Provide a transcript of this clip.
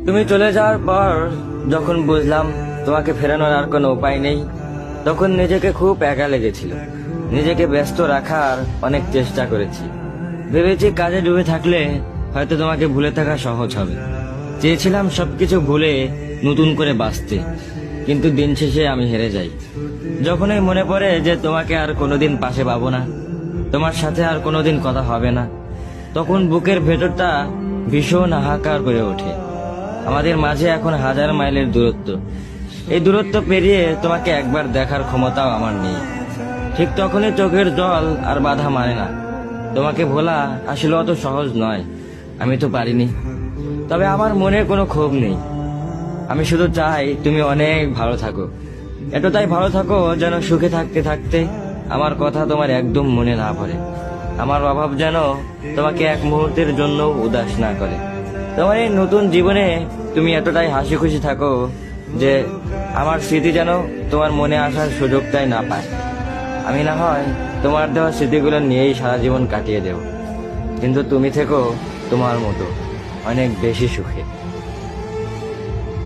তুমি চলে যাওয়ার পর যখন বুঝলাম তোমাকে ফেরানোর আর কোনো উপায় নেই, তখন নিজেকে খুব একা লেগেছিল। নিজেকে ব্যস্ত রাখার অনেক চেষ্টা করেছি। ভেবেছি কাজে ডুবে থাকলে হয়তো তোমাকে ভুলে থাকা সহজ হবে। চেয়েছিলাম সবকিছু ভুলে নতুন করে বাঁচতে, কিন্তু দিন শেষে আমি হেরে যাই। যখনই মনে পড়ে যে তোমাকে আর কোনোদিন পাশে পাবো না, তোমার সাথে আর কোনোদিন কথা হবে না, তখন বুকের ভেতরটা ভীষণ হাহাকার করে ওঠে। আমাদের মাঝে এখন 1000 মাইলের দূরত্ব। এই দূরত্ব পেরিয়ে তোমাকে একবার দেখার ক্ষমতাও আমার নেই। ঠিক তখনই চোখের জল আর বাধা মানে না। তোমাকে ভোলা আসলে অত সহজ নয়। আমি তো পারিনি, তবে আমার মনে কোনো ক্ষোভ নেই। আমি শুধু চাই তুমি অনেক ভালো থাকো, এতটাই ভালো থাকো যেন সুখে থাকতে থাকতে আমার কথা তোমার একদম মনে না পড়ে। আমার অভাব যেন তোমাকে এক মুহূর্তের জন্য উদাস না করে। তোমার এই নতুন জীবনে তুমি এতটাই হাসি খুশি থাকো যে আমার স্মৃতি যেন তোমার মনে আসার সুযোগটাই না পায়। আমি না হয় তোমার দেওয়া স্মৃতিগুলো নিয়েই সারা জীবন কাটিয়ে দেব, কিন্তু তুমি থেকো তোমার মতো অনেক বেশি সুখে।